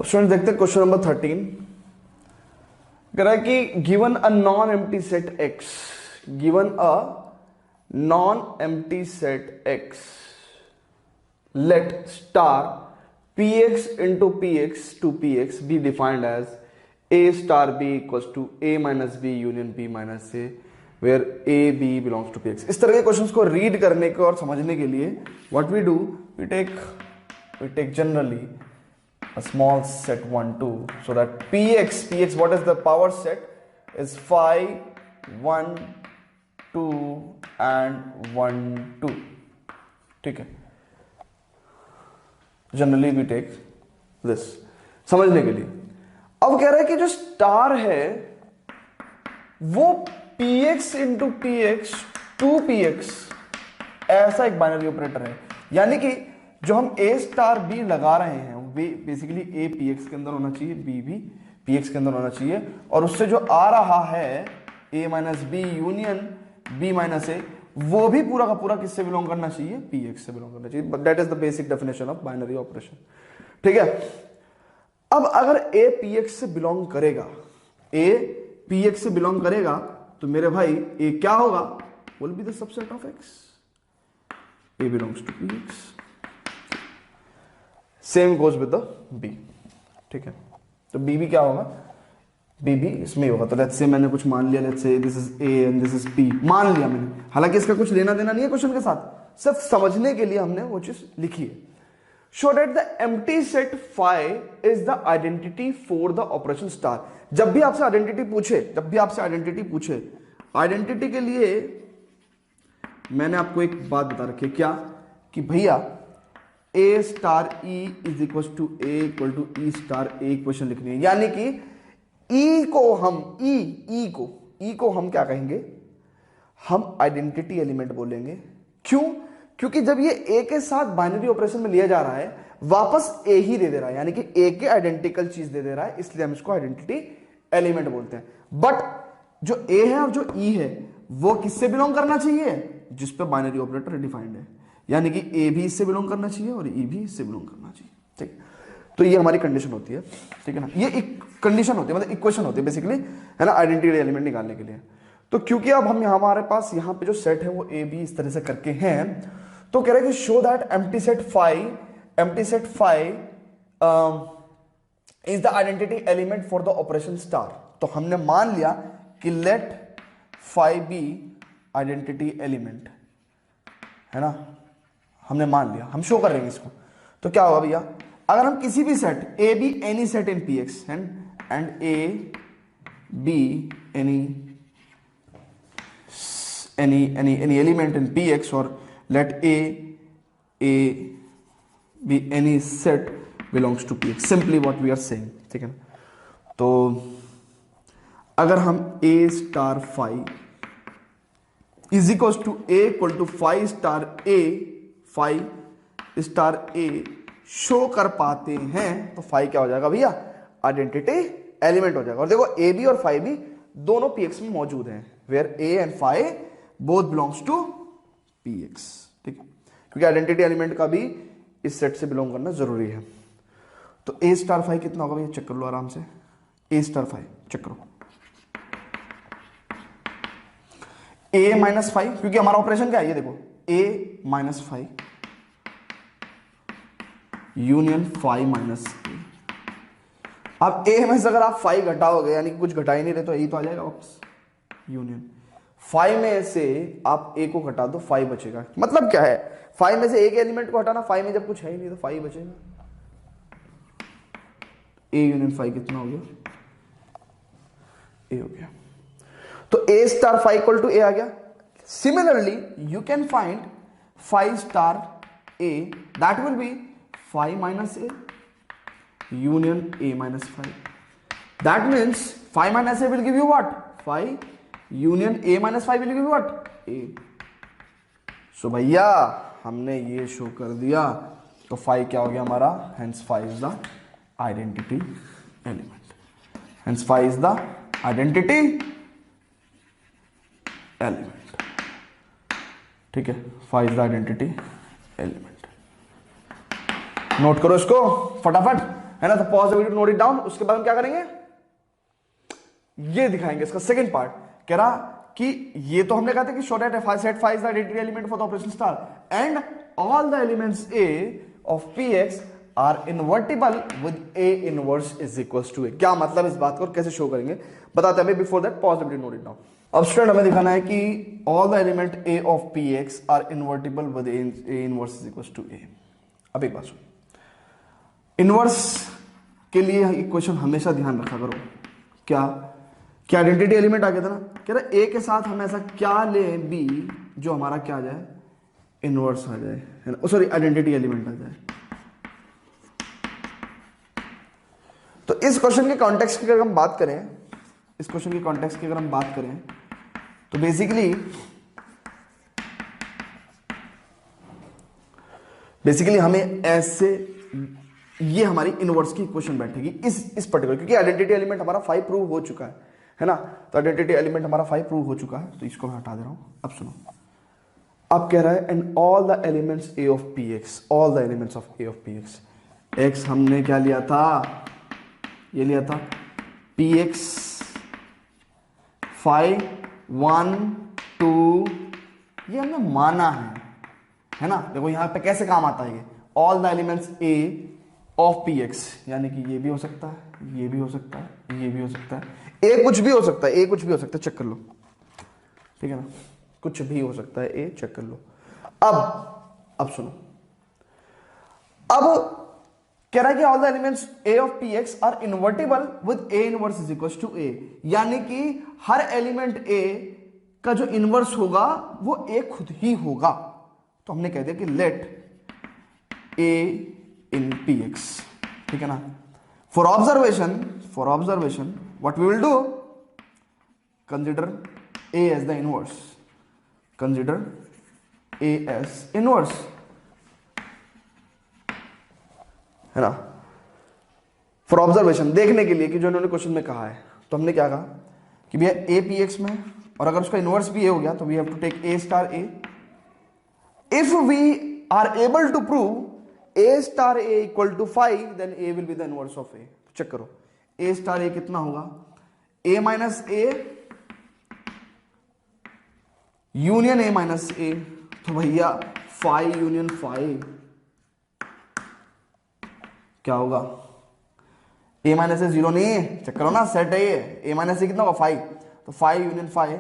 Student देखते हैं question number 13। कह रहा है कि given a non empty set X, given a non empty set X, let star px into px to px be defined as a star b equals to a minus b union b minus a where a b belongs to px। इस तरह के questions को read करने के और समझने के लिए what we do, we take generally a small set 1 2 so that px what is the power set is 5 1 2 and 1 2। ठीक है, जनरली वी टेक दिस समझने के लिए। अब कह रहा है कि जो स्टार है वो px into P X to P X ऐसा एक बाइनरी ऑपरेटर है, यानी कि जो हम a स्टार b लगा रहे हैं वो बेसिकली a px के अंदर होना चाहिए, b भी px के अंदर होना चाहिए, और उससे जो आ रहा है a minus B union b minus A वो भी पूरा का पूरा किससे बिलोंग करना चाहिए, px से बिलोंग करना चाहिए। That is the basic definition of binary operation. ठीक है, अब अगर a px से बिलोंग करेगा, a px से बिलोंग करेगा तो मेरे भाई a क्या होगा, will be the subset of x, a belongs to px। Same goes with the b। ठीक है, तो b भी क्या होगा, b भी इसमें होगा। तो लेट्स से मैंने कुछ मान लिया, let's say this is a and this is p, मान लिया मैंने, हालांकि इसका कुछ लेना देना नहीं है क्वेश्चन के साथ, सिर्फ समझने के लिए हमने वो चीज लिखी है। Show that the empty set phi is the identity for the operation star. जब भी आपसे आइडेंटिटी पूछे, आइडेंटिटी के लिए मैंने आपको एक बात बता रखी है, क्या कि भैया a star e is equal to a equal to e star a equation लिखनी है, यानी कि E को हम क्या कहेंगे, हम आइडेंटिटी एलिमेंट बोलेंगे। क्यों? क्योंकि जब ये A के साथ बाइनरी ऑपरेशन में लिया जा रहा है, वापस A ही दे रहा है, यानी कि A के आइडेंटिकल चीज दे रहा है, इसलिए हम इसको आइडेंटिटी एलिमेंट बोलते हैं। बट जो A है और जो E है वो किससे बिलोंग करना चाहिए, जिस पे बाइनरी ऑपरेटर डिफाइंड है, यानी कि A भी इससे बिलोंग करना चाहिए और E भी इससे बिलोंग करना चाहिए। ठीक, तो ये हमारी कंडीशन होती है। ठीक है ना, ये एक कंडीशन होती है, मतलब इक्वेशन होती है बेसिकली, है ना, आइडेंटिटी एलिमेंट निकालने के लिए। तो क्योंकि अब हम हमारे पास यहाँ पे जो सेट है वो ए बी इस तरह से करके हैं, तो कह रहे हैं कि show that empty set phi is the identity element for the operation star. तो हमने मान लिया कि let phi be identity element, है ना, हमने मान लिया, हम शो कर रहे हैं इसको। तो क्या होगा भैया, अगर हम किसी भी set A B any set in P X and A B any element in P X, और let A B any set belongs to P X, simply what we are saying. ठीक है ना, तो अगर हम A star phi is equal to A equal to phi star A show कर पाते हैं, तो फाई क्या हो जाएगा भैया, आइडेंटिटी एलिमेंट हो जाएगा। और देखो ए बी और फाई बी दोनों पीएक्स में मौजूद हैं, where A and phi both belongs to PX. ठीक है, क्योंकि आइडेंटिटी एलिमेंट का भी इस सेट से बिलोंग करना जरूरी है। तो ए स्टार फाई कितना होगा भैया, चेक कर लो आराम से, ए स्टार फाई चेक करो, ए माइनस फाइव, क्योंकि हमारा ऑपरेशन क्या है, ये देखो A minus five union five minus A. अब ए में से अगर आप फाइव घटाओगे, यानी कि कुछ घटा ही नहीं रहे, तो यही तो आ जाएगा वापस यूनियन। फाइव में से आप ए को घटा दो, फाइव बचेगा। मतलब क्या है, फाइव में से एक एलिमेंट को हटाना, फाइव में जब कुछ है ही नहीं तो फाइव बचेगा। ए यूनियन फाइव कितना हो गया, ए हो गया। तो ए स्टार फाइव इक्वल टू ए आ गया। Similarly you can find five star A, that will be 5 minus a union a minus 5. That means 5 minus a will give you what? 5 union a minus 5 will give you what? A. So भैया हमने ये show कर दिया, तो 5 क्या हो गया हमारा, hence 5 is the identity element. Hence 5 is the identity element. ठीक है, 5 is the identity element. Note करो इसको फटाफट, है ना। तो pause the video, note it down. उसके बाद हम क्या करेंगे, ये दिखाएंगे इसका सेकंड पार्ट। कह रहा कि ये तो हमने कहा था कि show that set phi is the identity element for the operation star and all the elements A of px are invertible with a inverse is equals to a। क्या मतलब इस बात को, कैसे शो करेंगे बताते हैं। Before that pause the video, note it down. अब स्टूडेंट हमें दिखाना है कि all the element a of px are invertible with a inverse is equals to a। अब एक बात सुन, इनवर्स के लिए इक्वेशन हमेशा ध्यान रखा करो। क्या आइडेंटिटी एलिमेंट आ गया था ना, कह रहा ए के साथ हम ऐसा क्या लें बी जो हमारा क्या आ जाए, इनवर्स आ जाए, है ना, सॉरी आइडेंटिटी एलिमेंट आ जाए। तो इस क्वेश्चन के कॉन्टेक्स्ट की अगर हम बात करें, इस क्वेश्चन के कॉन्टेक्स्ट की अगर हम बात करें तो बेसिकली हमें ऐसे, ये हमारी इनवर्स की इक्वेशन बैठेगी इस पर्टिकुलर, क्योंकि आइडेंटिटी एलिमेंट हमारा 5 प्रूव हो चुका है ना। तो आइडेंटिटी एलिमेंट हमारा 5 प्रूव हो चुका है, तो इसको मैं हटा दे रहा हूं। अब सुनो, अब कह रहा है and all the elements A of P x, all the elements of A of P x. X हमने क्या लिया था, ये लिया था पी एक्स 5 1 2, ये हमने माना है ना। देखो यहां पे कैसे काम आता है, ये all the elements A of P x, यानी कि ये भी हो सकता है, ये भी हो सकता है, ये भी हो सकता है, ए कुछ भी हो सकता है, ए कुछ भी हो सकता है, चेक कर लो, ठीक है ना, कुछ भी हो सकता है, ए चेक कर लो। अब सुनो, अब कह रहा है कि all the elements A of P X are invertible with A inverse is equal to A, यानी कि हर एलिमेंट ए का जो इनवर्स होगा वो ए खुद ही होगा। तो हमने कह दिया कि let A in P X, ठीक है ना। For observation what we will do, consider A as the inverse, consider A as inverse, है ना। फॉर ऑब्जर्वेशन, देखने के लिए कि जो इन्होंने क्वेश्चन में कहा है, तो हमने क्या कहा कि भैया ए पी एक्स में, और अगर उसका इनवर्स भी ए हो गया तो we have to take A star A. If we are able to prove A star A equal to 5, then A will be the inverse of A. Check करो, A star A कितना होगा, A minus A union A minus A, तो भैया 5 union 5 क्या होगा, A minus ए 0 नहीं है, check करो ना, सेट है ये, ए माइनस ए कितना होगा 5, तो 5 यूनियन 5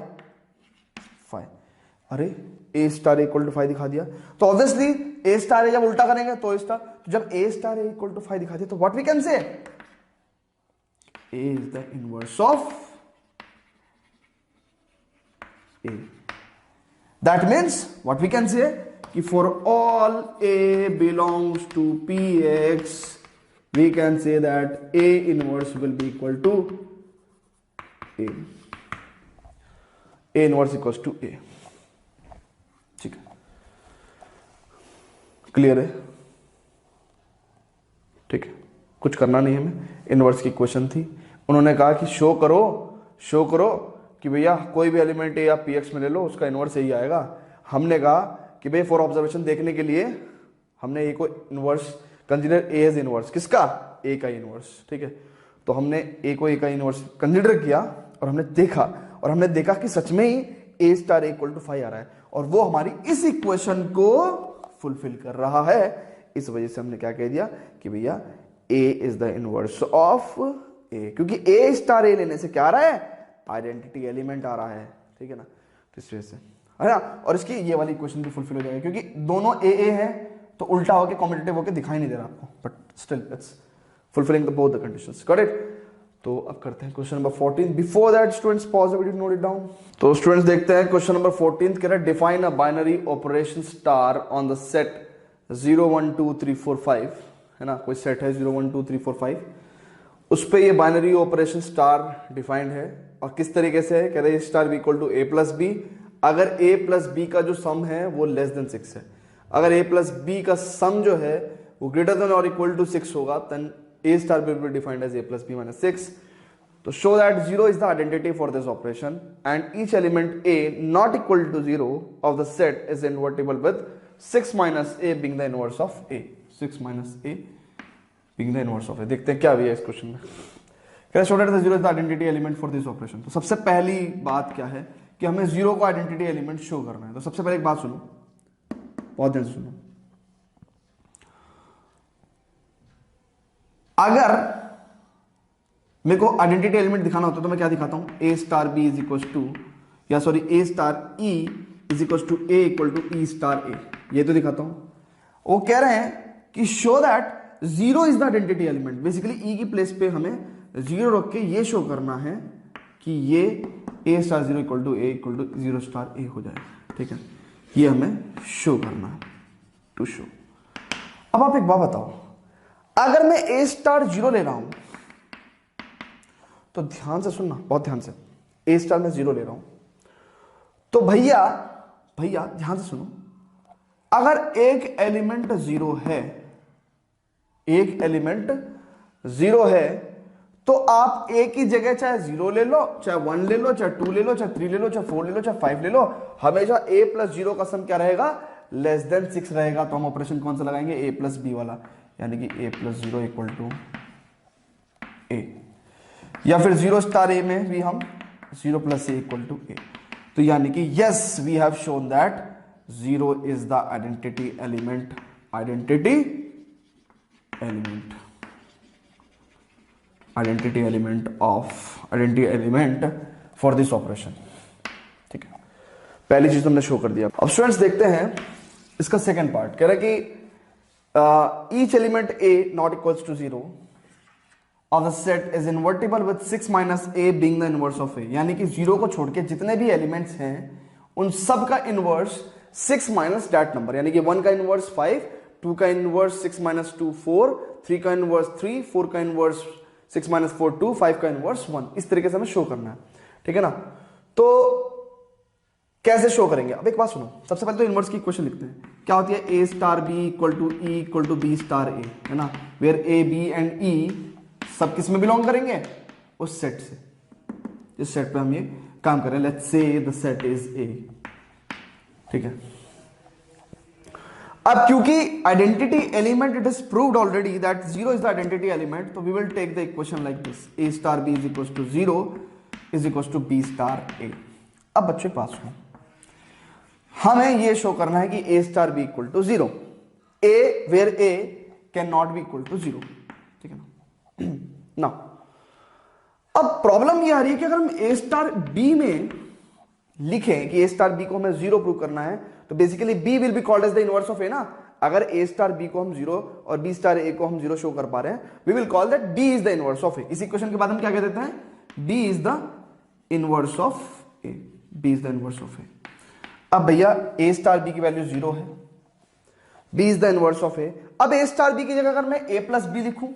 5। अरे ए स्टार इक्वल टू 5 दिखा दिया, तो ऑब्वियसली ए स्टार ए जब उल्टा करेंगे तो स्टार, तो जब A star A equal to 5 दिखा दिया तो what we can say, A is the inverse of A. That means what we can say कि for all A belongs to P X we can say that A inverse will be equal to A, A inverse equals to A, ठीक है, clear है, ठीक है, कुछ करना नहीं हमें। इनवर्स की क्वेश्चन थी, उन्होंने कहा कि शो करो कि भैया कोई भी एलिमेंट ए या पी एक्स में ले लो, उसका इनवर्स यही आएगा। हमने कहा कि भाई फॉर ऑब्जर्वेशन देखने के लिए हमने ए को inverse, consider A as inverse, किसका, ए का इनवर्स, ठीक है। तो हमने ए को ए का इनवर्स कंसिडर किया और हमने देखा कि सच में ही ए स्टार इक्वल टू 5 आ रहा है, और वो हमारी इस इक्वेशन को फुलफिल कर रहा है। इस वजह से हमने क्या कह दिया कि भैया ए इज द इनवर्स ऑफ ए, क्योंकि ए स्टार ए लेने से क्या आ रहा है, आइडेंटिटी एलिमेंट आ रहा है, ठीक है ना। तो इस वजह से, है ना, और इसकी ये वाली इक्वेशन भी फुलफिल हो जाएगी, क्योंकि दोनों ए है तो उल्टा होके कॉम्पिटिटिव होके दिखाई नहीं दे रहा आपको, but still it's fulfilling the both the conditions, got it. तो अब करते हैं question number 14। Before that students pause the video, note it down. तो स्टूडेंट्स देखते हैं क्वेश्चन नंबर 14, कह रहा है define a binary operation star on the set 0 1 2 3 4 5, है ना, कोई सेट है 0 1 2 3 4 5, उस पे ये बाइनरी ऑपरेशन स्टार डिफाइंड है, और किस तरीके से है, कह रहे हैं star B equal to A plus B, अगर ए प्लस बी का जो सम है वो लेस देन 6 है, अगर a प्लस बी का सम जो है वो ग्रेटर देन और इक्वल टू 6 होगा, then a star will be defined as a plus B minus 6। तो show that 0 is the identity for this operation and each element a not equal to 0 of the set is invertible with 6 minus a being the inverse of a, 6 minus a being the inverse of A. देखते हैं क्या भी है इस question में। कह रहे student zero is the identity element for this operation. तो सबसे पहली बात क्या है कि हमें जीरो को आइडेंटिटी एलिमेंट शो करना है। तो सबसे पहले एक बात सुनो, बहुत ध्यान से सुनो। अगर मेरे को आइडेंटिटी एलिमेंट दिखाना होता तो मैं क्या दिखाता हूं, A star B is equal to, या sorry A star E is equal to A equal to E star A, ये तो दिखाता हूं। वो कह रहे हैं कि show that zero is the identity element. Basically E की प्लेस पे हमें जीरो रख के ये शो करना है कि ये A star zero equal to A equal to zero star A हो जाए। ठीक है, ये हमें शो करना है, टू शो। अब आप एक बात बताओ, अगर मैं ए स्टार जीरो ले रहा हूं तो ध्यान से सुनना, बहुत ध्यान से, ए स्टार में जीरो ले रहा हूं तो भैया ध्यान से सुनो, अगर एक एलिमेंट जीरो है, एक एलिमेंट जीरो है, तो आप ए की जगह चाहे जीरो ले लो, चाहे वन ले लो, चाहे टू ले लो, चाहे थ्री ले लो, चाहे फोर ले लो, चाहे फाइव ले लो, हमेशा ए प्लस जीरो का सम क्या रहेगा, लेस देन 6 रहेगा। तो हम ऑपरेशन कौन सा लगाएंगे, ए प्लस बी वाला, यानी कि A plus zero equal to A, या फिर जीरो स्टार ए में भी हम zero plus A equal to A. तो यानी कि yes we have shown that zero is the identity element, identity element for this operation. ठीक है, पहली चीज हमने शो कर दिया। अब स्टूडेंट्स देखते हैं इसका सेकंड पार्ट। कह रहा है कि each element A not equals to zero of the set is invertible with 6 minus a being the inverse of a। यानी कि जीरो को छोड़ के जितने भी एलिमेंट्स हैं उन सब का इनवर्स 6 माइनस दैट नंबर, यानी कि 1 का इनवर्स 5, 2 का इनवर्स 6 माइनस 2 4, 3 का इनवर्स 3, 4 का इनवर्स 6 माइनस 4 2, 5 का इनवर्स 1। इस तरीके से हमें शो करना है। ठीक है ना, तो कैसे शो करेंगे? अब एक बात सुनो, सबसे पहले तो इनवर्स की इक्वेशन लिखते हैं। क्या होती है, A star B equal to E equal to B star A, है ना, where A B and E सब किस में बिलोंग करेंगे, उस सेट से, जिस सेट पे हम ये काम करें। Let's say the set is a. ठीक है, अब क्योंकि identity element it is proved already that zero is the identity element, तो we will take the equation like this, A star B is equal to zero is equal to B star A. अब बच्चे पास हो, हमें ये show करना है कि A star B equal to zero, A where A can not be equal to zero. ठीक है ना, ना अब प्रॉब्लम ये आ रही है कि अगर हम ए स्टार बी में लिखें कि ए स्टार बी को हमें जीरो प्रूव करना है, तो basically B will be called as the inverse of A ना। अगर ए स्टार बी को हम जीरो और बी स्टार ए को हम जीरो शो कर पा रहे हैं, we will call that B is the inverse of A. इस इक्वेशन के बाद हम क्या कह देते हैं, B is the inverse of A, B is the inverse of A. अब भैया ए स्टार बी की वैल्यू जीरो है, B is the inverse of A. अब ए स्टार बी की जगह अगर मैं ए प्लस बी लिखूं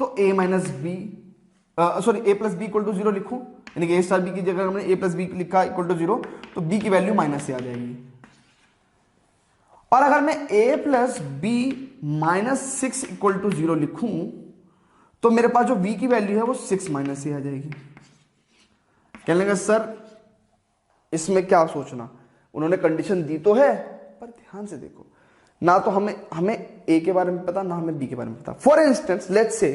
तो a minus B, sorry a plus B equal to zero लिखूं, यानी कि a स्टार बी की जगह हमने a प्लस बी लिखा इक्वल टू जीरो, तो b की वैल्यू माइनस से आ जाएगी। और अगर मैं a plus B minus 6 equal to zero लिखूं तो मेरे पास जो v की वैल्यू है वो 6 माइनस से आ जाएगी। कहने लगा सर इसमें क्या सोचना, उन्होंने कंडीशन दी तो है, पर ध्यान से देखो ना, तो हमें ए के बारे में पता ना हमें बी के बारे में पता। फॉर इंस्टेंस लेट्स से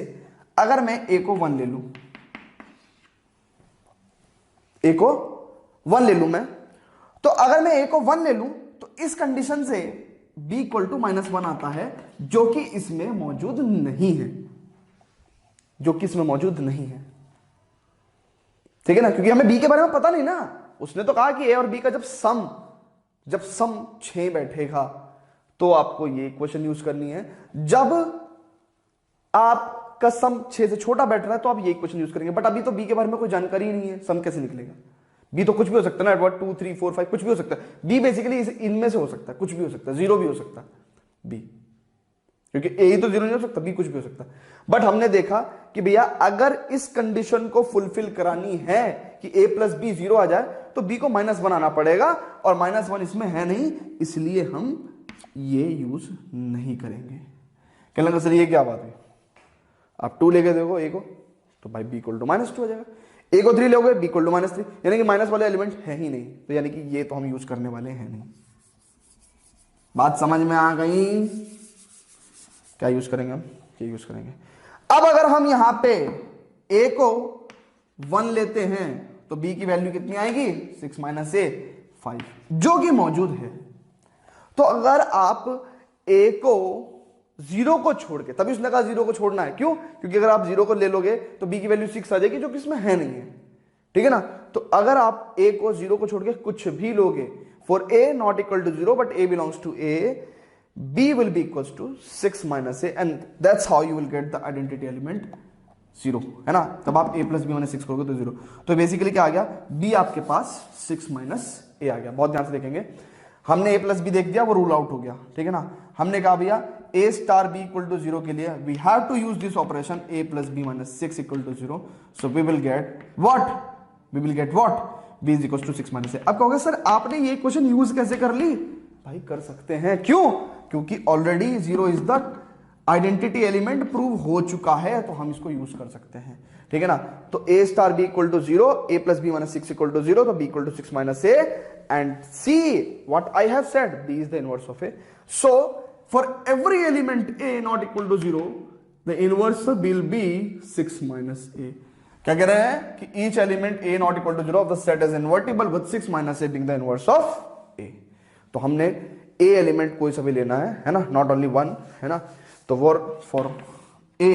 अगर मैं ए को 1 ले लूं, ए को 1 ले लूं मैं, तो अगर मैं ए को 1 ले लूं तो इस कंडीशन से b इक्वल टू -1 आता है, जो कि इसमें मौजूद नहीं है, जो कि इसमें मौजूद नहीं है। ठीक है ना, क्योंकि हमें b के बारे में पता नहीं ना। उसने तो कहा कि a और b का जब सम 6 बैठेगा तो आपको ये इक्वेशन यूज करनी है, जब आपका सम 6 से छोटा बैठ रहा है तो आप ये इक्वेशन यूज करेंगे। बट अभी तो बी के बारे में कोई जानकारी ही नहीं है, सम कैसे निकलेगा। बी तो कुछ भी हो सकता है ना, 1 2 3 4 5 कुछ भी हो सकता है। बी बेसिकली इनमें से हो सकता है, कुछ भी हो सकता है, जीरो भी हो सकता है बी, क्योंकि ए ही तो जीरो नहीं हो सकता, बी कुछ भी हो सकता है। बट हमने देखा कि भैया अगर इस कंडीशन को फुलफिल करानी है कि ए प्लस बी जीरो आ जाए, तो बी को -1 आना पड़ेगा, और -1 इसमें है नहीं, इसलिए हम ये यूज नहीं करेंगे। कहने लगा सर ये क्या बात है, आप 2 लेके देखो ए को, तो भाई बी इक्वल टू -2 हो जाएगा। ए को 3 लोगे, बी इक्वल टू -3, यानी कि माइनस वाले एलिमेंट है ही नहीं, तो यानी कि ये तो हम यूज करने वाले हैं नहीं। बात समझ में आ गई? क्या यूज करेंगे हम, ये यूज करेंगे। अब अगर हम यहां पे a को 1 लेते हैं तो b की वैल्यू कितनी आएगी, 6 माइनस a 5, जो कि मौजूद है। तो अगर आप a को 0 को छोड़ के, तभी उसने कहा 0 को छोड़ना है, क्यों, क्योंकि अगर आप 0 को ले लोगे तो b की वैल्यू 6 आ जाएगी, जो कि इसमें है नहीं है, ठीक है ना। तो अगर आप a को 0 को छोड़ के कुछ भी लोगे, for a not equal to 0 but a belongs to a, b will be equals to 6 minus a, and that's how you will get the identity element 0, है ना। तब आप a plus b माइनस 6 करोगे तो 0। तो बेसिकली क्या आ गया, b आपके पास 6 माइनस a आ गया। बहुत ध्यान से देखेंगे, हमने a प्लस बी देख दिया, वो रूल आउट हो गया, ठीक है ना। हमने कहा भैया a star b equal to 0 के लिए we have to use this operation a plus B minus 6 equal to 0, so we will get what, b is equal to 6 minus a। अब कहोगे सर आपने ये क्वेश्चन यूज कैसे कर ली, भाई कर सकते हैं, क्यों, क्योंकि already 0 is the identity element prove हो चुका है, तो हम इसको यूज कर सकते हैं, ठीक है ना। तो a star b equal to 0, a plus B minus 6 equal to 0, तो b equal to 6 minus a, and see what I have said, b is the inverse of a। So for every element a not equal to 0, the inverse will be 6 minus a। क्या कह रहे हैं कि each element a not equal to 0 of the set is invertible with 6 minus a being the inverse of a। तो हमने a element कोई सा भी लेना है ना, नॉट ओनली वन, है ना। तो for a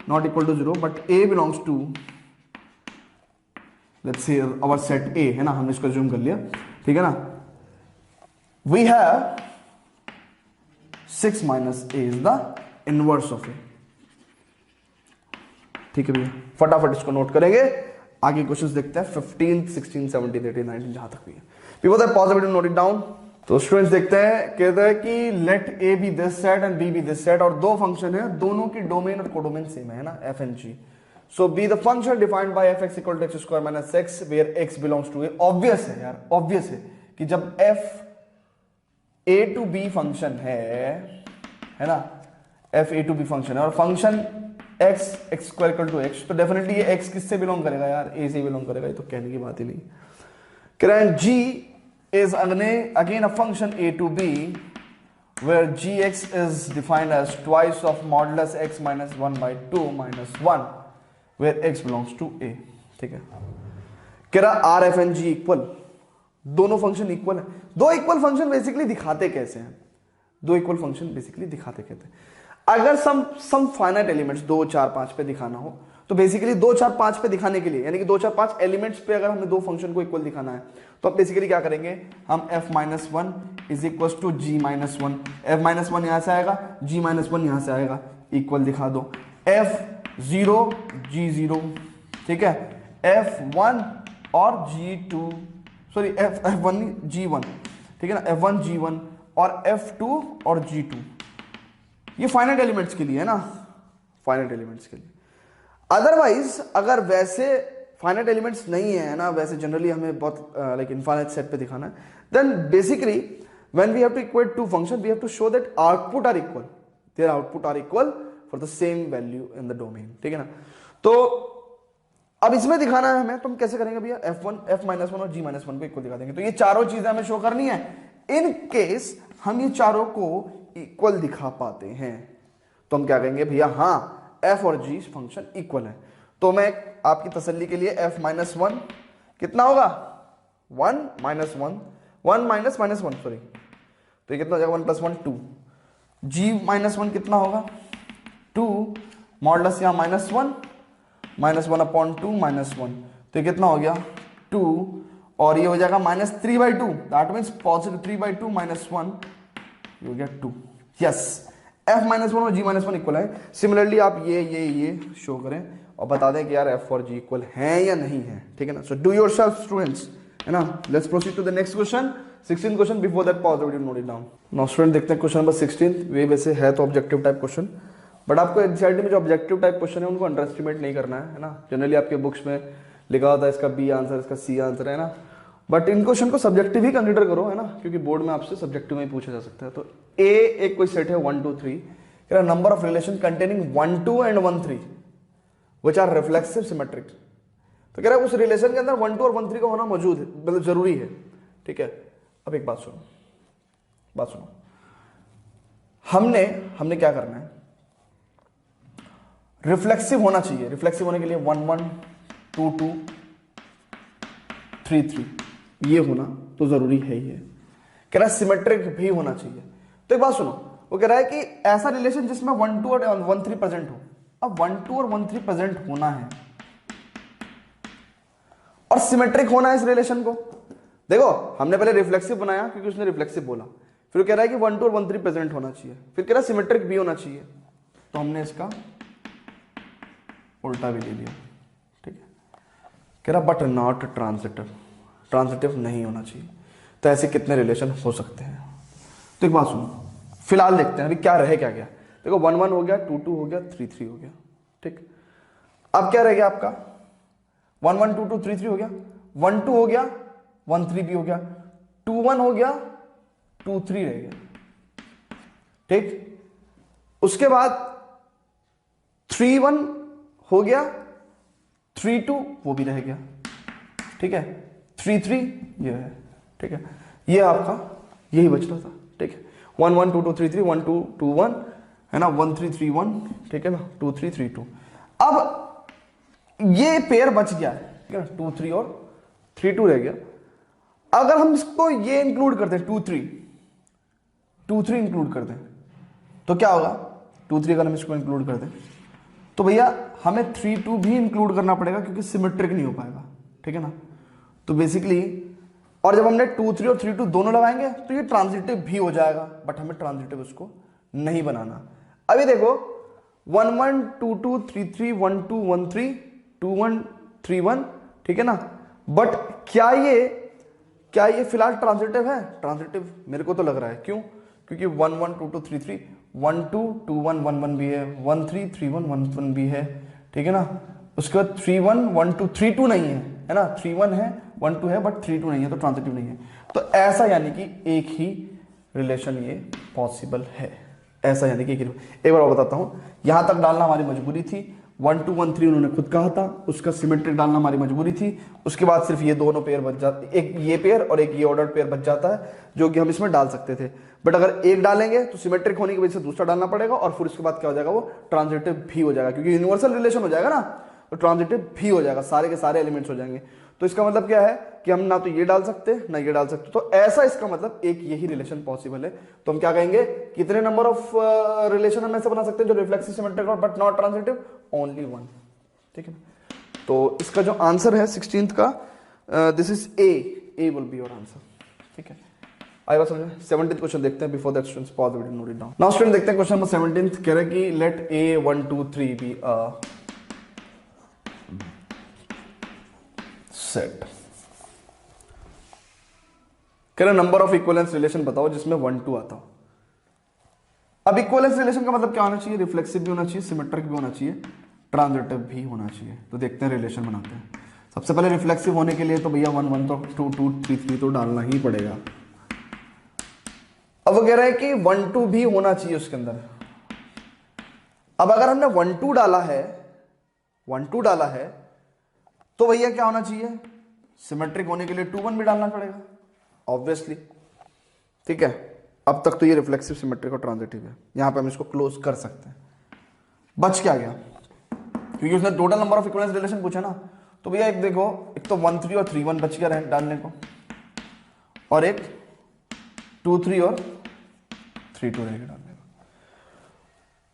not equal to 0 but a belongs to, let's say our set a, है ना, हमने इसको जूम कर लिया, ठीक है ना। We have 6 minus a is the inverse of a, ठीक है भैया। फटाफट इसको नोट करेंगे, आगे क्वेश्चंस देखते हैं 15, 16, 17, 18, 19 जहां तक भी है। People positive note it down. तो स्टूडेंट्स देखते हैं, कहते हैं कि let A be this set and B be this set, और दो फंक्शन है, दोनों की डोमेन और कोडोमेन सेम है ना, f and g. So be the function defined by f x equal to x square minus x where x belongs to A. Obvious है यार, ऑब्वियस है कि जब f A to B function है ना, f A to B function है और function x x square equal to x, तो डेफिनेटली ये एक्स किससे बिलोंग करेगा यार, ए से बिलोंग करेगा, ये तो कहने की बात ही नहीं। कह रहे हैं जी is again a function a to b where gx is defined as twice of modulus x minus 1 by 2 minus 1 where x belongs to a, ठीक है। कह रहा r f and g equal, दोनों फंक्शन इक्वल है। दो equal function basically दिखाते कैसे हैं, दो इक्वल फंक्शन बेसिकली दिखाते कहते हैं, अगर सम फाइनाइट एलिमेंट्स 2 4 5 पे दिखाना हो, तो बेसिकली 2 4 5 पे दिखाने के लिए, यानी कि 2 4 5 एलिमेंट्स पे अगर हमें दो फंक्शन को इक्वल दिखाना है, तो अब बेसिकली क्या करेंगे हम, f minus 1 is equal to g minus 1, f minus 1 यहां से आएगा, g माइनस 1 यहां से आएगा, इक्वल दिखा दो, f0 g0, ठीक है, f1 और g2, सॉरी f1 g1, ठीक है ना, f1 g1 और f2 और g2, ये फाइनाइट एलिमेंट्स के लिए है ना, फाइनाइट एलिमेंट्स के लिए। अदरवाइज अगर वैसे फाइनाइट एलिमेंट्स नहीं है ना, वैसे जनरली हमें बहुत लाइक इनफाइनाइट सेट पे दिखाना है, then basically when we have to equate two function we have to show that output are equal, there output are equal for the same value in the domain, ठीक है ना। तो अब इसमें दिखाना है हमें, तो हम कैसे करेंगे भैया, f1 f माइनस 1 और g माइनस 1 को इक्वल दिखा देंगे। तो ये चारों चीजें हमें शो करनी है। इन केस हम ये चारों को इक्वल दिखा पाते हैं तो हम क्या कहेंगे भैया, हाँ f और g फंक्शन इक्वल है। तो मैं आपकी तसल्ली के लिए f माइनस 1 कितना होगा, 1 माइनस 1, 1 माइनस माइनस 1 सॉरी, तो ये कितना हो जाएगा, 1 प्लस 1 2, g माइनस 1 कितना होगा 2, मॉडलस यहाँ माइनस 1, माइनस 1 अपॉन 2 माइनस 1, तो ये कितना हो गया 2, और ये हो जाएगा minus 3 by 2, that means positive 3 by 2 minus 1, ये हो गया 2। यस, f माइनस 1 और g माइनस 1 इक्वल है। सिमिलरली आप ये शो करें और बता दें कि यार f और g इक्वल है या नहीं है, ठीक है ना। सो डू योरसेल्फ स्टूडेंट्स, है ना। Let's proceed to the next question, 16 question, before that pause the note it down. Now student देखते हैं क्वेश्चन नंबर 16। वे वैसे है तो ऑब्जेक्टिव टाइप क्वेश्चन, बट आपको एनसीईआरटी में जो ऑब्जेक्टिव टाइप क्वेश्चन है उनको अंडर एस्टिमेट नहीं करना है ना। जनरली आपके बुक्स में लिखा होता है इसका बी आंसर, इसका सी आंसर, है ना, बट इन क्वेश्चन को सब्जेक्टिव ही कंसिडर करो, है ना, क्योंकि बोर्ड में आपसे सब्जेक्टिव में ही पूछा जा सकता है। तो ए एक कोई सेट है 1 2 3, number of relation containing 1 2 and 1 3 which are reflexive symmetric. तो कह रहा है उस रिलेशन के अंदर 1 2 और 1 3 का होना मौजूद है, मतलब जरूरी है, ठीक है। अब एक बात सुनो, हमने क्या करना है, रिफ्लेक्सिव होना चाहिए, रिफ्लेक्सिव होने के लिए 1 1 2 2 3 3 ये होना तो जरूरी है ही है। कह रहा है सिमेट्रिक भी होना चाहिए। तो एक बात सुनो, वो कह रहा है कि ऐसा रिलेशन जिसमें 1 2 और 1 3 प्रेजेंट हो। अब 1 2 और 1 3 प्रेजेंट होना है और सिमेट्रिक होना है इस रिलेशन को। देखो हमने पहले रिफ्लेक्सिव बनाया क्योंकि उसने रिफ्लेक्सिव बोला, फिर कह रहा है कि 1 2 और 1 3 प्रेजेंट होना चाहिए, फिर कह रहा है सिमेट्रिक भी होना चाहिए, तो हमने इसका उल्टा भी ले लिया। ठीक है, कह रहा बट नॉट ट्रांजिटिव, ट्रांजिटिव नहीं होना चाहिए। तो ऐसे कितने रिलेशन हो सकते हैं? तो एक बात सुनो, फिलहाल देखते हैं अभी क्या रहे क्या गया। देखो 1 1 हो गया, 2 2 हो गया, 3 3 हो गया। ठीक, अब क्या रह गया आपका? 1 1 2 2 3 3 हो गया, 1 2 हो गया, 1 3 भी हो गया, 2 1 हो गया, 2 3 रह गया। ठीक, उसके बाद 3 1 हो गया, 3 2 वो भी रह गया। ठीक है, 3 3 ये है। ठीक है, ये आपका यही बच रहा था। ठीक है, 1 1 2 2 3 3 1 2 2 1 है ना, 1 3 3 1 ठीक है ना, 2 3 3 2। अब ये पेयर बच गया है, ठीक है ना, 2 3 और 3 2 रह गया। अगर हम इसको ये इंक्लूड करते हैं 2 3 इंक्लूड कर दें तो क्या होगा? 2 3 अगर हम इसको इंक्लूड कर दें तो भैया हमें 3 2 भी इंक्लूड करना पड़ेगा क्योंकि सिमेट्रिक नहीं हो पाएगा। ठीक है ना, तो बेसिकली और जब हमने 2 3 और 3 2 दोनों लगाएंगे तो ये ट्रांजिटिव भी हो जाएगा, बट हमें ट्रांजिटिव उसको नहीं बनाना। अभी देखो 1 1 2 2 3 3 1 2 1 3 2 1 3 1 ठीक है ना, बट क्या ये फिलहाल ट्रांजिटिव है? ट्रांजिटिव मेरे को तो लग रहा है। क्यों? क्योंकि 1 1 2 2 3 3 1 2 2 1 1 1 भी है, 1 3 3 1 1 1 भी है। ठीक है ना, उसके बाद 3 1 1 2 3 2 नहीं है ना, 3 1 है 1 2 है बट 3 2 नहीं है, तो ट्रांजिटिव नहीं है। तो ऐसा यानी कि एक ही रिलेशन ये पॉसिबल है। ऐसा यानी कि एक बार और बताता हूं, यहां तक डालना हमारी मजबूरी थी। 1 2 1 3 उन्होंने खुद कहा था, उसका सिमेट्रिक डालना हमारी मजबूरी थी। उसके बाद सिर्फ ये दोनों पेयर बच जाते, एक ये पेयर और एक ये ऑर्डर पेयर बच जाता है जो कि हम इसमें डाल सकते थे। बट अगर एक डालेंगे तो सिमेट्रिक होने की वजह से दूसरा डालना पड़ेगा और फिर उसके बाद क्या हो जाएगा? वो ट्रांजिटिव भी हो जाएगा, क्योंकि यूनिवर्सल रिलेशन हो जाएगा ना, तो ट्रांजिटिव भी हो जाएगा, सारे के सारे एलिमेंट्स हो जाएंगे। तो इसका मतलब क्या है कि हम ना तो ये डाल सकते ना ये डाल सकते। तो ऐसा इसका मतलब एक यही रिलेशन पॉसिबल है। तो हम क्या कहेंगे? कितने नंबर ऑफ रिलेशन हम ऐसे बना सकते हैं जो रिफ्लेक्सिव सिमेट्रिक और बट नॉट ट्रांजिटिव? ओनली 1। ठीक है, तो इसका जो आंसर है 16th का, this is a will be your answer. ठीक है, आई बात समझे? 17th क्वेश्चन देखते हैं। Before that students pause the video, note it down. Now student देखते हैं क्वेश्चन नंबर 17th। कह रहा है कि let a 1 2 3 be a set. कह रहा नंबर ऑफ इक्विवेलेंस रिलेशन बताओ जिसमें 1 2 आता हो। अब इक्विवेलेंस रिलेशन का मतलब क्या होना चाहिए? रिफ्लेक्सिव भी होना चाहिए, सिमेट्रिक भी होना चाहिए, ट्रांजिटिव भी होना चाहिए। तो देखते हैं रिलेशन बनाते हैं। सबसे पहले रिफ्लेक्सिव होने के लिए तो भैया 1 1 तो 2 2 3 3 तो डालना ही पड़ेगा। अब वो कह रहा है कि 1 2 भी होना चाहिए उसके अंदर। अब अगर हमने 1 2 डाला है, 1 2 डाला है तो भैया क्या होना चाहिए? सिमेट्रिक होने के लिए 2 1 भी डालना पड़ेगा ऑब्वियसली। ठीक है, अब तक तो ये रिफ्लेक्सिव, सिमेट्रिक और ट्रांजिटिव है। यहां पे हम इसको क्लोज कर सकते हैं। बच क्या गया? क्योंकि उसने total number of equivalence relation पूछा ना, तो भैया एक देखो, एक तो 1 3 और 3 1 बच गया डालने को, और एक 2 3 और 3 2 रहेगा डालने को।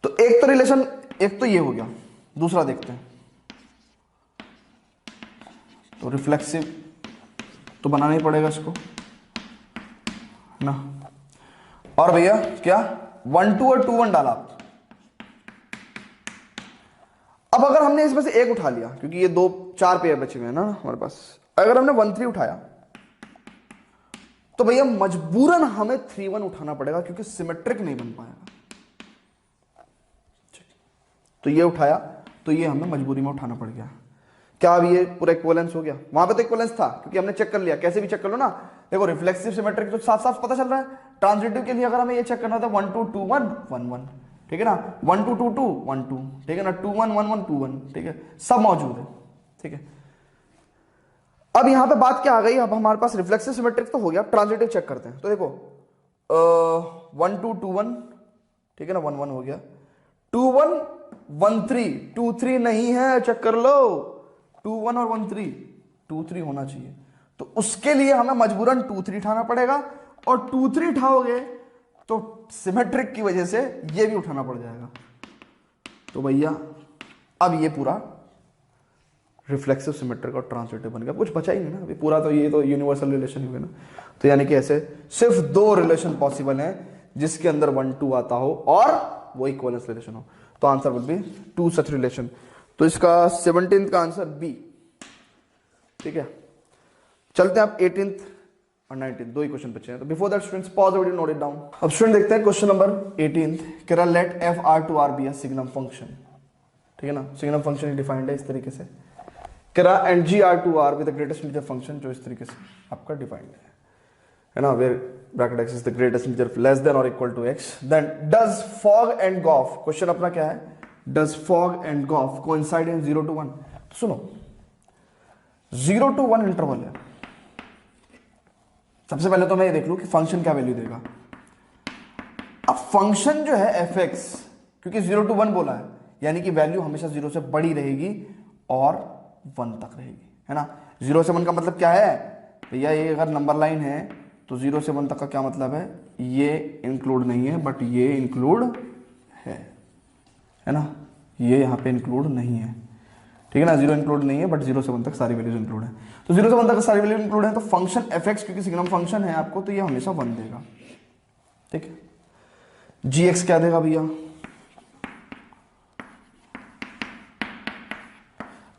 तो एक तो रिलेशन, एक तो ये हो गया। दूसरा देखते हैं, तो रिफ्लेक्सिव तो बनाना ही पड़ेगा इसको ना। और भैया क्या 1 2 और 2 1 डाला। अब अगर हमने इसमें से एक उठा लिया, क्योंकि ये 2 4 पेयर बचे हुए हैं ना हमारे पास, अगर हमने 1 3 उठाया तो भैया मजबूरन हमें 3 1 उठाना पड़ेगा क्योंकि सिमेट्रिक नहीं बन पाएगा। तो ये उठाया तो ये हमें मजबूरी में उठाना पड़ गया। क्या अब ये पूरा इक्विवेलेंस हो गया? वहां पे तो इक्विवेलेंस था क्योंकि हमने चेक कर लिया, कैसे भी चेक कर लो ना। देखो रिफ्लेक्सिव सिमेट्रिक तो साफ साफ पता चल रहा है। ट्रांजिटिव के लिए अगर हमें ये चेक करना था 1 2 2 1 1 1, ठीक है ना, 1 2 2 2 1 2, ठीक है ना, 2 1 1 1 2 1, ठीक है, सब मौजूद है। ठीक है, अब यहां पे बात क्या आ गई? अब हमारे पास रिफ्लेक्सिव सिमेट्रिक तो हो गया, ट्रांजिटिव चेक करते हैं। तो देखो 1 2 2 1, ठीक है ना, 1 1 हो गया, 2 1 1 3, 2 3 नहीं है, चेक कर लो, 2 1 और 1 3, 2 3 होना चाहिए। तो उसके लिए हमें मजबूरन 2 3 उठाना पड़ेगा, और 2 3 उठाओगे तो सिमेट्रिक की वजह से ये भी उठाना पड़ जाएगा। तो भैया अब ये पूरा रिफ्लेक्सिव सिमेट्रिक और ट्रांसलेटिव बन गया, कुछ बचा ही नहीं ना अभी पूरा, तो ये तो यूनिवर्सल रिलेशन हुए ना। तो यानी कि ऐसे सिर्फ 2 रिलेशन पॉसिबल हैं जिसके अंदर 1 2 आता हो और वो इक्विवेलेंस रिलेशन हो। तो answer will be 2 such relation. तो इसका 17th का आंसर बी। ठीक है, चलते हैं आप 18th और 19th, 2 ही क्वेश्चन बचे हैं। तो before that students pause the video, note it down. अब स्टूडेंट देखते हैं क्वेश्चन नंबर 18th। कह रहा let f R to R be a signum function. ठीक है ना, सिग्नम फंक्शन डिफाइंड है इस तरीके से। कह रहा and G R to R with the greatest integer function, जो इस तरीके से आपका डिफाइंड है ना, where bracket x is the greatest integer less than और equal to x, then does fog and gof, question अपना क्या है, does fog and gof coincide in 0 to 1। तो सुनो, 0 to 1 इंटरवल है। सबसे पहले तो मैं ये देख लूं कि फंक्शन क्या वैल्यू देगा। अब फंक्शन जो है एफ एक्स, क्योंकि 0 to 1 बोला है, यानी कि वैल्यू हमेशा 0 से बड़ी रहेगी और 1 तक रहेगी, है ना। 0 से 1 का मतलब क्या है भैया, ये अगर नंबर लाइन है तो 0 से 1 तक का क्या मतलब है, ये इंक्लूड नहीं है बट ये इंक्लूड है ना, ये यहाँ पे इंक्लूड नहीं है। ठीक है ना, 0 इंक्लूड नहीं है बट 0 से 1 तक सारी वैल्यूज इंक्लूड है। तो 0 से 1 तक सारी वैल्यू इंक्लूड है, तो फंक्शन एफ एक्स क्योंकि सिग्नम फंक्शन है आपको, तो ये हमेशा 1 देगा। ठीक है, जी एक्स क्या देगा भैया,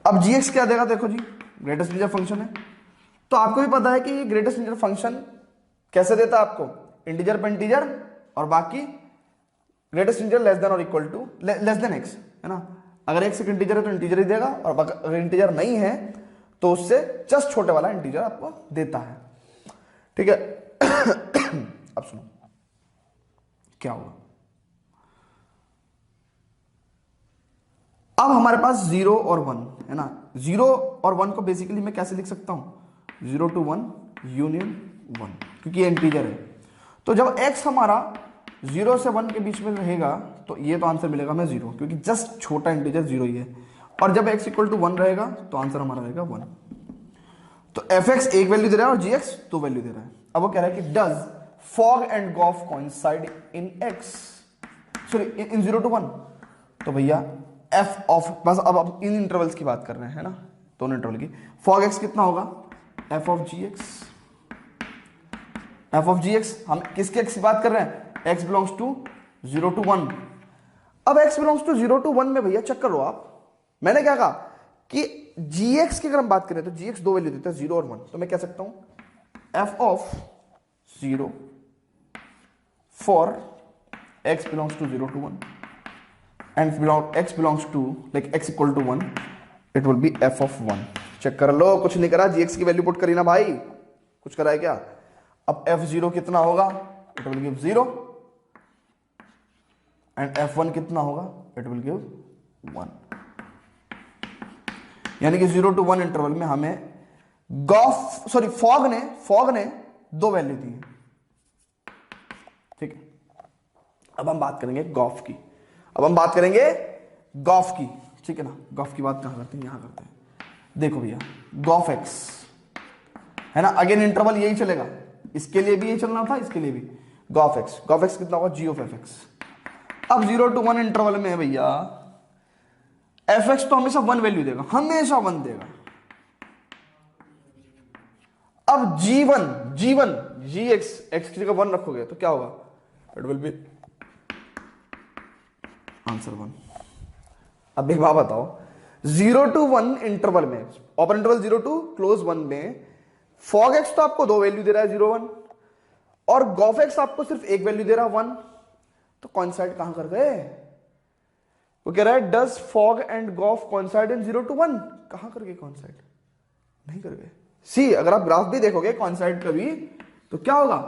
अब जी एक्स क्या देगा, देखो जी ग्रेटेस्ट इंटीजर फंक्शन है, तो आपको भी पता है कि ये ग्रेटेस्ट इंटीजर फंक्शन कैसे देता है आपको, इंटीजर पे इंटीजर और बाकी ग्रेटेस्ट इंटीजर लेस देन और equal to less than x, है ना। अगर एक्स एक इंटीजर है तो इंटीजर ही देगा, और अगर इंटीजर नहीं है तो उससे जस्ट छोटे वाला इंटीजर आपको देता है। ठीक है अब सुनो क्या होगा। अब हमारे पास 0 और 1 है ना, 0 और 1 को बेसिकली मैं कैसे लिख सकता हूं, 0 to 1 यूनियन 1, क्योंकि ये इंटीजर है। तो जब x हमारा 0 से 1 के बीच में रहेगा तो ये तो आंसर मिलेगा हमें 0, क्योंकि जस्ट छोटा इंटीजर 0 ही है। और जब x इक्वल टू 1 रहेगा तो आंसर हमारा रहेगा 1। तो एफ एक्स एक वैल्यू दे रहा है और जी एक्स 2 वैल्यू दे रहा है। अब वो कह रहा है कि does fog and gof coincide in x, sorry in 0 to 1। तो भैया एफ ऑफ, बस अब इन इंटरवल्स की बात कर रहे हैं, है ना, दोनों इंटरवल की। फॉग एक्स कितना होगा, f of g x, f of g x, हम किसके एक्स की बात कर रहे हैं, एक्स बिलोंग्स टू 0 to 1। अब एक्स बिलोंग्स टू 0 to 1 में भैया चेक करो आप, मैंने क्या कहा कि जी एक्स की अगर हम बात करें तो जी एक्स 2 वैल्यू देता है 0 और 1, तो मैं कह सकता हूं f of 0 for x belongs to 0 to 1 and x belongs to like x equal to 1, it will be f of 1। Check कर लो, कुछ नहीं करा, gx की वैल्यू पुट करी ना भाई, कुछ करा है क्या। अब f0 कितना होगा, it will give 0 and f1 कितना होगा, it will give 1। यानी कि 0 to 1 इंटरवल में हमें फॉग ने 2 वैल्यू दी है। ठीक है, अब हम बात करेंगे गॉफ की, अब हम बात करेंगे गॉफ की। ठीक है ना, गॉफ की बात कहां करते हैं, यहां करते हैं। देखो भैया गॉफ एक्स है ना, अगेन इंटरवल यही चलेगा, इसके लिए भी यही चलना था, इसके लिए भी। गॉफ एक्स कितना होगा, जी ऑफ एफ एक्स। अब 0 to 1 इंटरवल में है भैया, एफ एक्स तो हमेशा 1 वैल्यू देगा, हमेशा 1 देगा। अब जी एक्स की जगह 1 रखोगे तो क्या होगा, इट विल बी आंसर 1। अब एक बात बताओ, 0 to 1 इंटरवल में, ओपन इंटरवल 0 to क्लोज 1 में फॉग एक्स तो आपको 2 वैल्यू दे रहा है 0 1, और गॉफ एक्स आपको सिर्फ एक वैल्यू दे रहा है 1। तो कॉइंसाइड कहां कर गए, वो कह रहा है does fog and gof coincide in 0 to 1, कहां कर गए कॉइंसाइड, नहीं कर गए। सी अगर आप ग्राफ भी देखोगे कॉइंसाइड कभी, तो क्या होगा,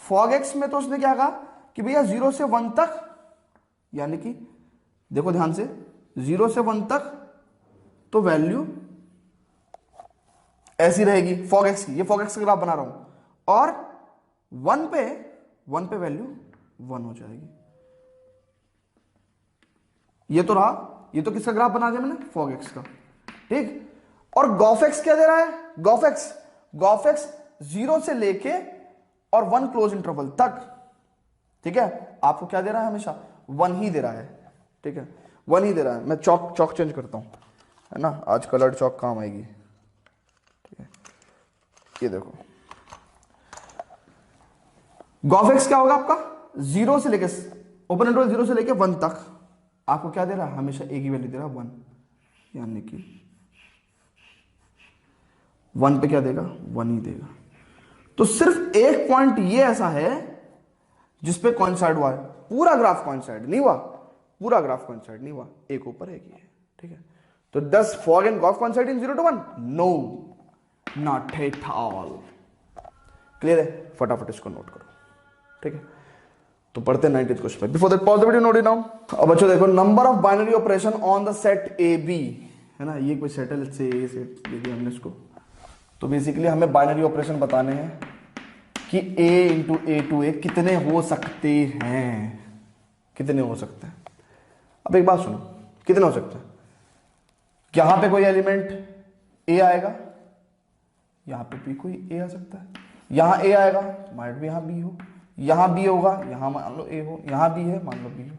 फॉग एक्स में तो उसने क्या कहा कि भैया 0 से 1 तक, यानी कि देखो ध्यान से, 0 से 1 तक तो वैल्यू ऐसी रहेगी फॉग एक्स की, ये फॉग एक्स का ग्राफ बना रहा हूं, और 1 पे वैल्यू 1 हो जाएगी। ये तो रहा ये तो किसका ग्राफ बना दिया मैंने, फॉग एक्स का, ठीक। और गॉफ एक्स क्या दे रहा है, गॉफ एक्स 0 से लेके और 1 क्लोज इंटरवल तक, ठीक है। आपको क्या दे रहा है, हमेशा 1 ही दे रहा है, ठीक है, 1 ही दे रहा है। मैं चौक चेंज करता हूं, है ना, आज कलर्ड चौक काम आएगी, ठीक है। ये देखो गॉफ एक्स क्या होगा आपका, 0 से लेके ओपन इंटरवल 0 से लेके 1 तक आपको क्या दे रहा है, हमेशा एक ही वैल्यू दे रहा है 1, यानी कि 1 पे क्या देगा, 1 ही देगा। तो सिर्फ एक पॉइंट ये ऐसा है जिसपे कोइंसाइड हुआ है, पूरा ग्राफ कोइंसाइड नहीं हुआ, पूरा ग्राफ कोइंसाइड नहीं हुआ, एक ऊपर एक ही है, ठीक है। तो does fog and gof coincide in 0 to 1? No, not at all. Clear है, फटाफट इसको नोट करो, ठीक है। तो पढ़ते हैं 19th क्वेश्चन पे। Before that pause the video, note it down. अब बच्चों देखो, number of binary operation on the set A B, है ना, ये कोई सेट है, लेट्स से ए सेट ले लिया हमने इसको। तो बेसिकली हमें बाइनरी ऑपरेशन बताने हैं कि a इंटू ए टू ए कितने हो सकते हैं, कितने हो सकते हैं। अब एक बात सुनो, कितने हो सकते हैं, यहां पे कोई एलिमेंट a आएगा, यहां पे भी कोई a आ सकता है, यहां a आएगा, माइट भी यहां b हो, यहां b होगा, यहां मान लो a हो, यहां b है, मान लो b हो।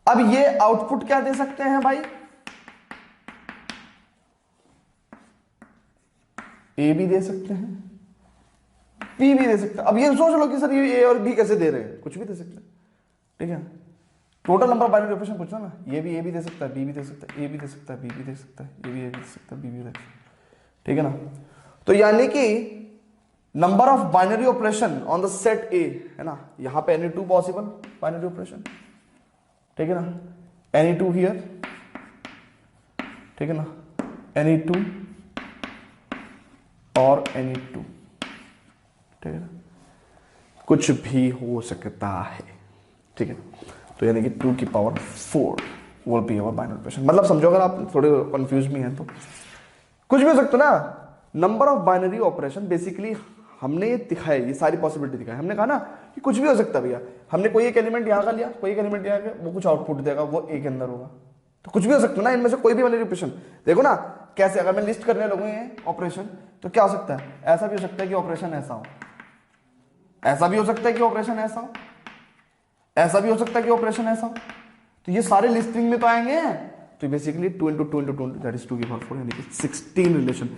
अब ये आउटपुट क्या दे सकते हैं भाई, a भी दे सकते हैं, b भी दे सकते हैं। अब ये सोच लो कि सर ये a और b कैसे दे रहे हैं, कुछ भी दे सकते हैं, ठीक है। टोटल नंबर बाइनरी ऑपरेशन पूछना ना, ये भी a भी दे सकता है, b भी दे सकता है, a भी दे सकता है, b भी दे सकता है, a भी दे सकता है, b भी दे सकता है, ठीक है ना। तो यानी कि number of binary operation on the set ए, है ना, यहां पे any2 पॉसिबल बाइनरी ऑपरेशन, ठीक है ना, any2 हियर, ठीक है ना, any2 और any2, ठीक है ना, कुछ भी हो सकता है, ठीक है। तो यानी कि 2 की power 4 will be our binary operation. मतलब समझो, अगर आप थोड़े कंफ्यूज भी हैं तो कुछ भी हो सकता ना। Number of binary operation basically हमने ये दिखाया, ये सारी पॉसिबिलिटी दिखाई, हमने कहा ना कि कुछ भी हो सकता है भैया। हमने कोई एक एलिमेंट यहां का लिया, कोई एक एलिमेंट यहां का, वो कुछ आउटपुट देगा, वो ए के अंदर होगा, तो कुछ भी हो सकता है ना इनमें से कोई भी बाइनरी ऑपरेशन। देखो ना कैसे, अगर मैं लिस्ट करने लगूँ ये ऑपरेशन, तो क्या हो सकता है, ऐसा भी हो सकता है कि ऑपरेशन ऐसा हो, ऐसा भी हो सकता है कि ऑपरेशन ऐसा हो, ऐसा भी हो सकता है कि ऑपरेशन ऐसा हो। तो ये सारे लिस्टिंग में तो आएंगे। तो basically 2 into 2 into 2 that is 2 की पावर 4, यानी कि 16 रिलेशन।